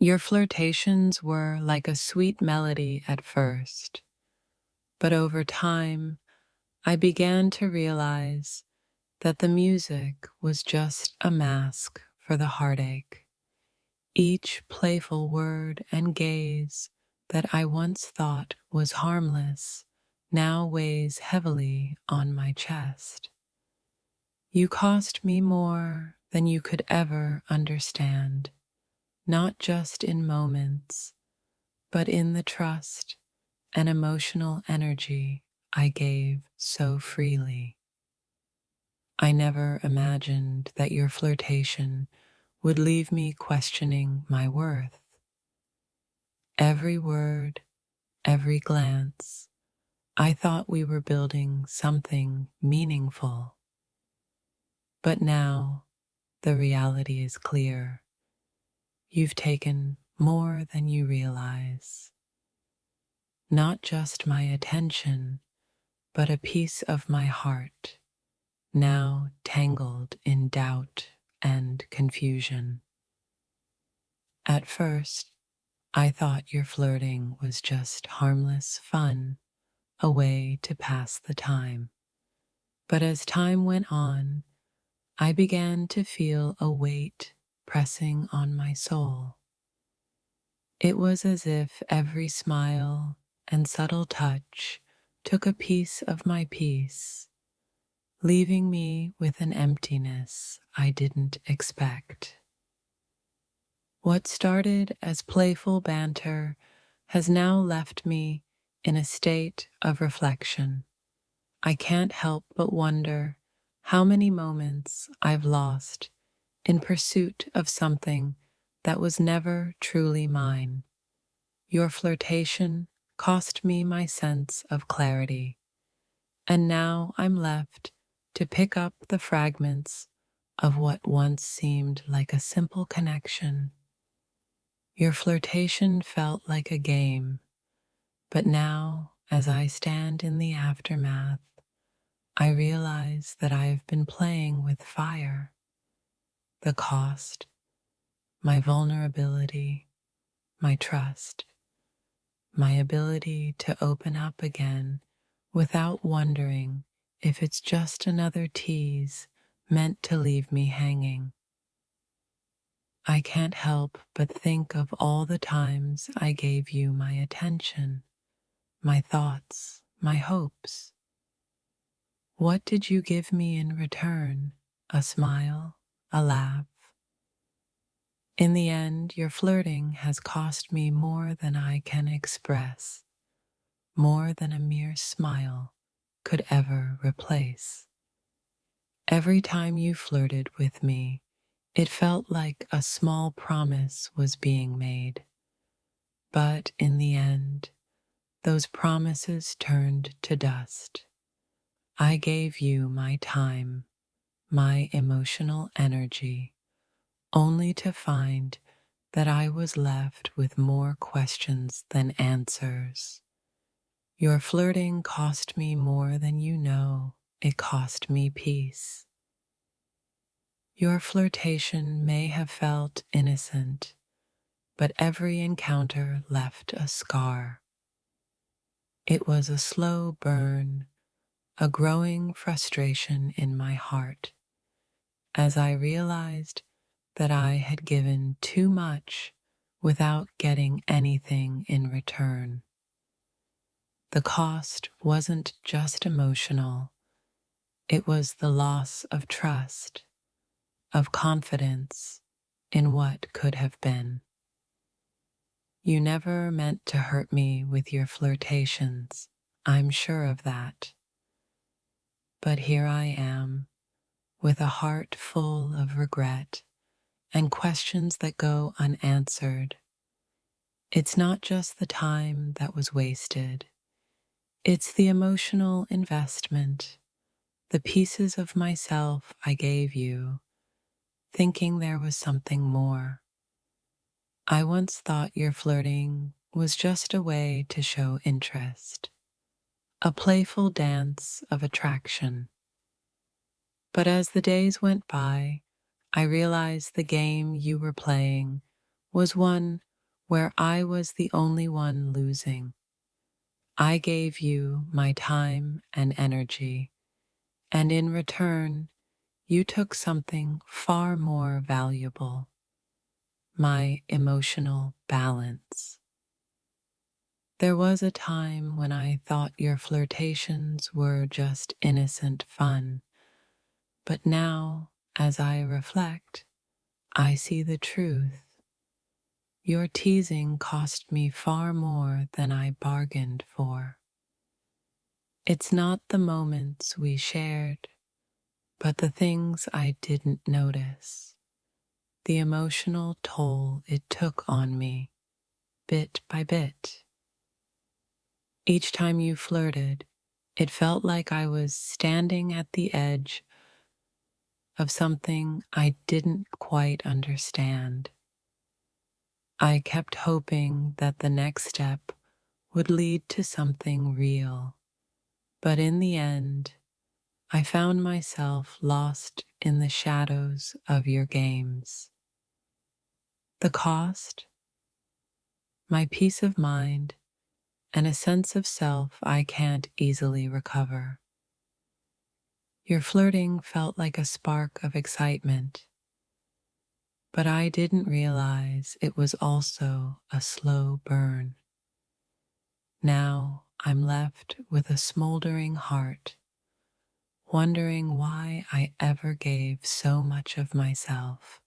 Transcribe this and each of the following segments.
Your flirtations were like a sweet melody at first, but over time, I began to realize that the music was just a mask for the heartache. Each playful word and gaze that I once thought was harmless now weighs heavily on my chest. You cost me more than you could ever understand, not just in moments, but in the trust and emotional energy I gave so freely. I never imagined that your flirtation would leave me questioning my worth. Every word, every glance, I thought we were building something meaningful. But now, the reality is clear. You've taken more than you realize. Not just my attention, but a piece of my heart, now tangled in doubt and confusion. At first, I thought your flirting was just harmless fun, a way to pass the time. But as time went on, I began to feel a weight pressing on my soul. It was as if every smile and subtle touch took a piece of my peace, leaving me with an emptiness I didn't expect. What started as playful banter has now left me in a state of reflection. I can't help but wonder how many moments I've lost in pursuit of something that was never truly mine. Your flirtation cost me my sense of clarity, and now I'm left to pick up the fragments of what once seemed like a simple connection. Your flirtation felt like a game, but now, as I stand in the aftermath, I realize that I have been playing with fire. The cost, my vulnerability, my trust, my ability to open up again without wondering if it's just another tease meant to leave me hanging. I can't help but think of all the times I gave you my attention, my thoughts, my hopes. What did you give me in return? A smile? A laugh? In the end, your flirting has cost me more than I can express, more than a mere smile could ever replace. Every time you flirted with me, it felt like a small promise was being made. But in the end, those promises turned to dust. I gave you my time, my emotional energy, only to find that I was left with more questions than answers. Your flirting cost me more than you know. It cost me peace. Your flirtation may have felt innocent, but every encounter left a scar. It was a slow burn, a growing frustration in my heart, as I realized that I had given too much without getting anything in return. The cost wasn't just emotional, it was the loss of trust, of confidence in what could have been. You never meant to hurt me with your flirtations, I'm sure of that. But here I am, with a heart full of regret and questions that go unanswered. It's not just the time that was wasted, it's the emotional investment, the pieces of myself I gave you, thinking there was something more. I once thought your flirting was just a way to show interest, a playful dance of attraction. But as the days went by, I realized the game you were playing was one where I was the only one losing. I gave you my time and energy, and in return, you took something far more valuable: my emotional balance. There was a time when I thought your flirtations were just innocent fun, but now, as I reflect, I see the truth. Your teasing cost me far more than I bargained for. It's not the moments we shared, but the things I didn't notice, the emotional toll it took on me, bit by bit. Each time you flirted, it felt like I was standing at the edge of something I didn't quite understand. I kept hoping that the next step would lead to something real, but in the end, I found myself lost in the shadows of your games. The cost? My peace of mind and a sense of self I can't easily recover. Your flirting felt like a spark of excitement, but I didn't realize it was also a slow burn. Now I'm left with a smoldering heart, wondering why I ever gave so much of myself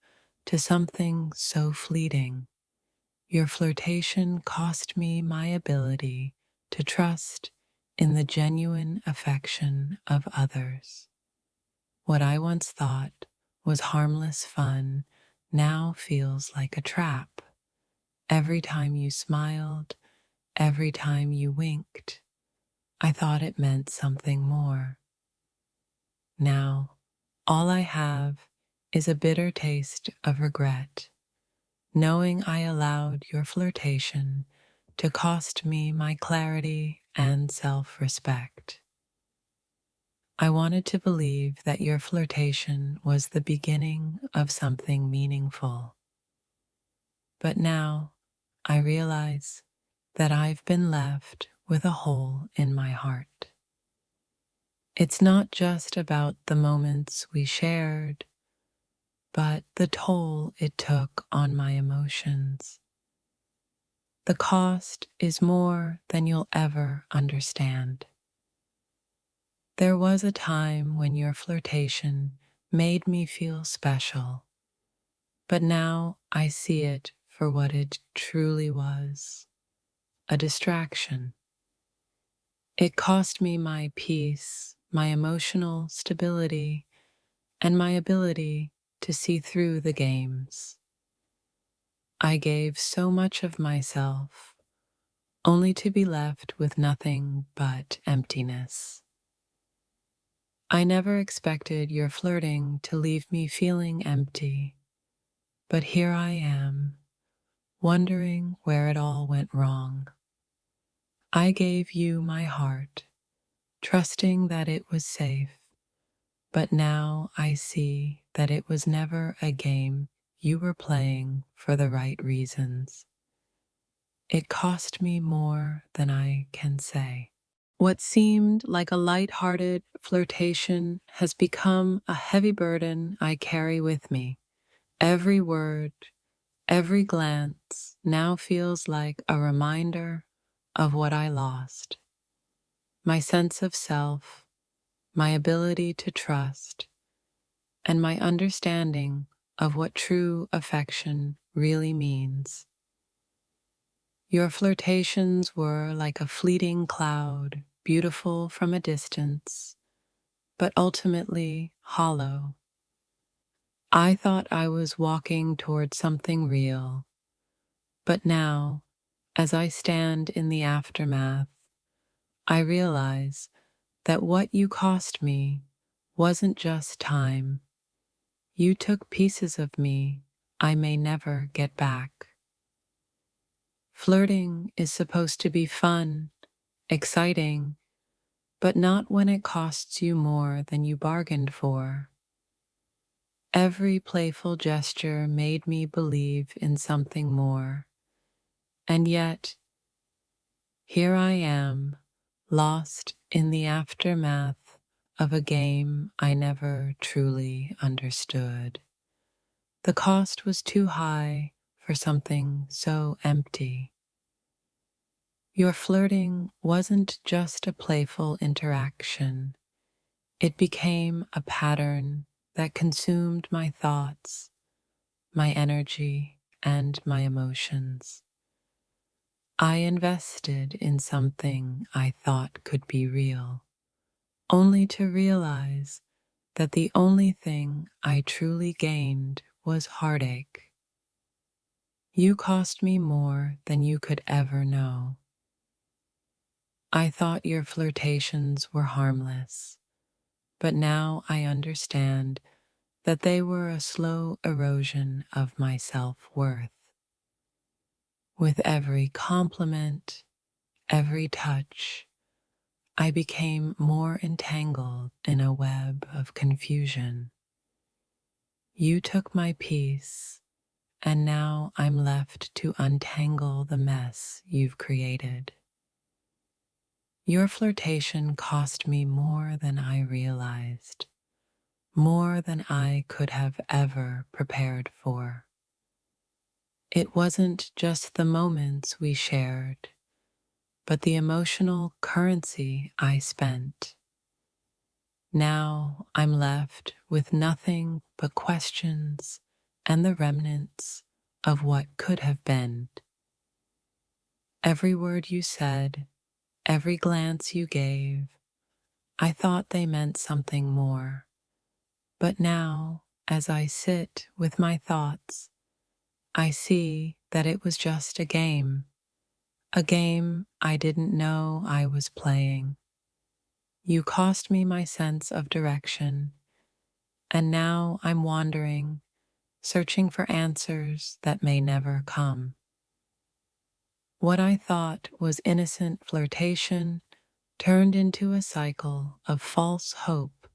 to something so fleeting. Your flirtation cost me my ability to trust in the genuine affection of others. What I once thought was harmless fun now feels like a trap. Every time you smiled, every time you winked, I thought it meant something more. Now, all I have is a bitter taste of regret, knowing I allowed your flirtation to cost me my clarity and self-respect. I wanted to believe that your flirtation was the beginning of something meaningful. But now I realize that I've been left with a hole in my heart. It's not just about the moments we shared, but the toll it took on my emotions. The cost is more than you'll ever understand. There was a time when your flirtation made me feel special, but now I see it for what it truly was: a distraction. It cost me my peace, my emotional stability, and my ability to see through the games. I gave so much of myself, only to be left with nothing but emptiness. I never expected your flirting to leave me feeling empty, but here I am, wondering where it all went wrong. I gave you my heart, trusting that it was safe, but now I see that it was never a game you were playing for the right reasons. It cost me more than I can say. What seemed like a light-hearted flirtation has become a heavy burden I carry with me. Every word, every glance now feels like a reminder of what I lost: my sense of self, my ability to trust, and my understanding of what true affection really means. Your flirtations were like a fleeting cloud, beautiful from a distance, but ultimately hollow. I thought I was walking toward something real, but now, as I stand in the aftermath, I realize that what you cost me wasn't just time. You took pieces of me I may never get back. Flirting is supposed to be fun, exciting, but not when it costs you more than you bargained for. Every playful gesture made me believe in something more, And yet, here I am, lost in the aftermath of a game I never truly understood. The cost was too high for something so empty. Your flirting wasn't just a playful interaction. It became a pattern that consumed my thoughts, my energy, and my emotions. I invested in something I thought could be real, only to realize that the only thing I truly gained was heartache. You cost me more than you could ever know. I thought your flirtations were harmless, but now I understand that they were a slow erosion of my self-worth. With every compliment, every touch, I became more entangled in a web of confusion. You took my peace, and now I'm left to untangle the mess you've created. Your flirtation cost me more than I realized, more than I could have ever prepared for. It wasn't just the moments we shared, but the emotional currency I spent. Now I'm left with nothing but questions and the remnants of what could have been. Every word you said, every glance you gave, I thought they meant something more. But now, as I sit with my thoughts, I see that it was just a game I didn't know I was playing. You cost me my sense of direction, and now I'm wandering, searching for answers that may never come. What I thought was innocent flirtation turned into a cycle of false hope.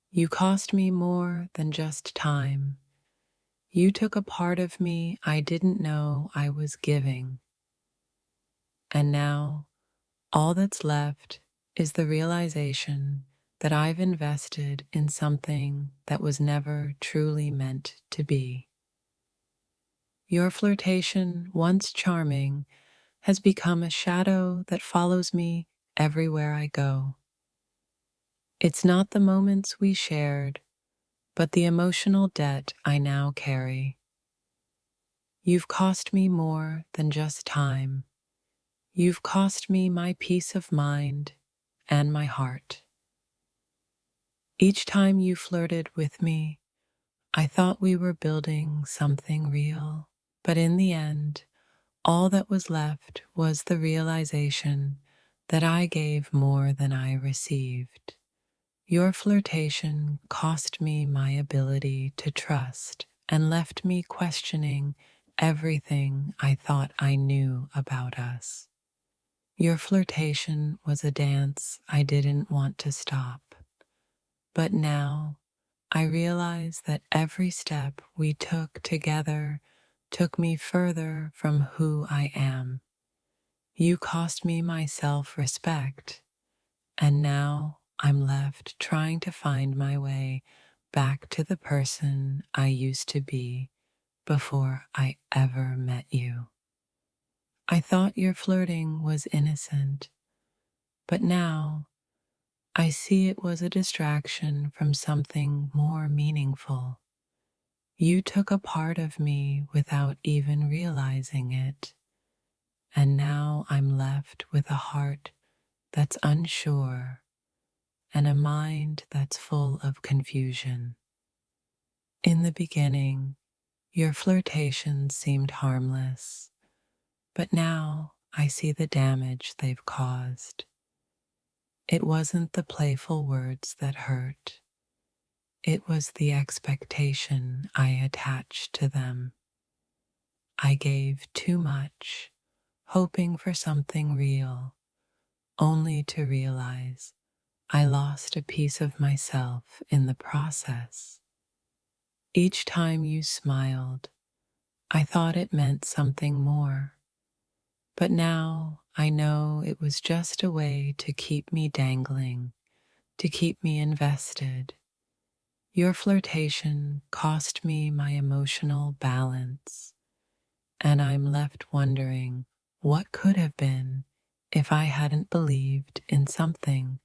You cost me more than just time. You took a part of me I didn't know I was giving. And now, all that's left is the realization that I've invested in something that was never truly meant to be. Your flirtation, once charming, has become a shadow that follows me everywhere I go. It's not the moments we shared, but the emotional debt I now carry. You've cost me more than just time. You've cost me my peace of mind and my heart. Each time you flirted with me, I thought we were building something real, but in the end, all that was left was the realization that I gave more than I received. Your flirtation cost me my ability to trust and left me questioning everything I thought I knew about us. Your flirtation was a dance I didn't want to stop, but now I realize that every step we took together took me further from who I am. You cost me my self-respect, and now I'm left trying to find my way back to the person I used to be before I ever met you. I thought your flirting was innocent, but now I see it was a distraction from something more meaningful. You took a part of me without even realizing it, and now I'm left with a heart that's unsure and a mind that's full of confusion. In the beginning, your flirtations seemed harmless, but now I see the damage they've caused. It wasn't the playful words that hurt. It was the expectation I attached to them. I gave too much, hoping for something real, only to realize I lost a piece of myself in the process. Each time you smiled, I thought it meant something more. But now I know it was just a way to keep me dangling, to keep me invested. Your flirtation cost me my emotional balance, and I'm left wondering what could have been if I hadn't believed in something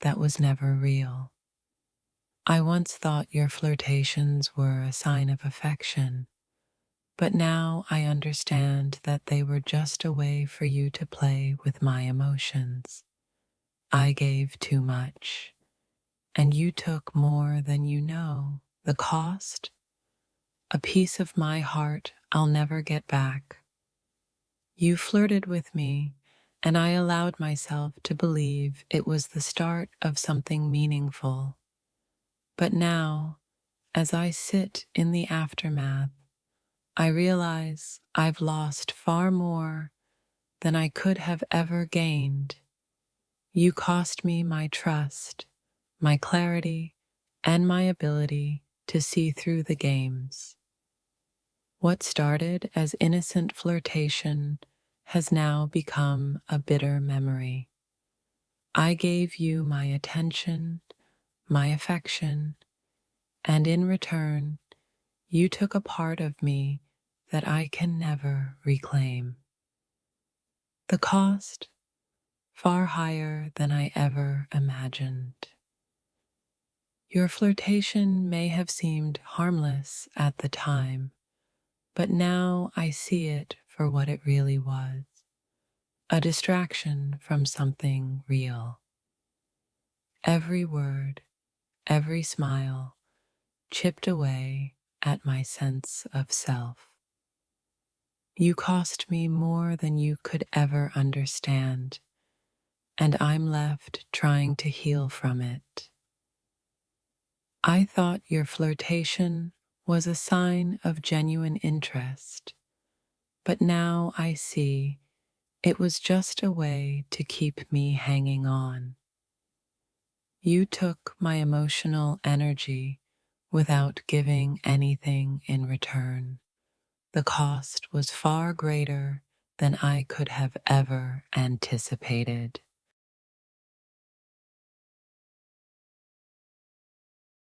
that was never real. I once thought your flirtations were a sign of affection, but now I understand that they were just a way for you to play with my emotions. I gave too much, and you took more than you know. The cost? A piece of my heart I'll never get back. You flirted with me, and I allowed myself to believe it was the start of something meaningful. But now, as I sit in the aftermath, I realize I've lost far more than I could have ever gained. You cost me my trust, my clarity, and my ability to see through the games. What started as innocent flirtation has now become a bitter memory. I gave you my attention, my affection, and in return, you took a part of me that I can never reclaim. The cost? Far higher than I ever imagined. Your flirtation may have seemed harmless at the time, but now I see it for what it really was, a distraction from something real. Every word, every smile chipped away at my sense of self. You cost me more than you could ever understand, and I'm left trying to heal from it. I thought your flirtation was a sign of genuine interest, but now I see it was just a way to keep me hanging on. You took my emotional energy without giving anything in return. The cost was far greater than I could have ever anticipated.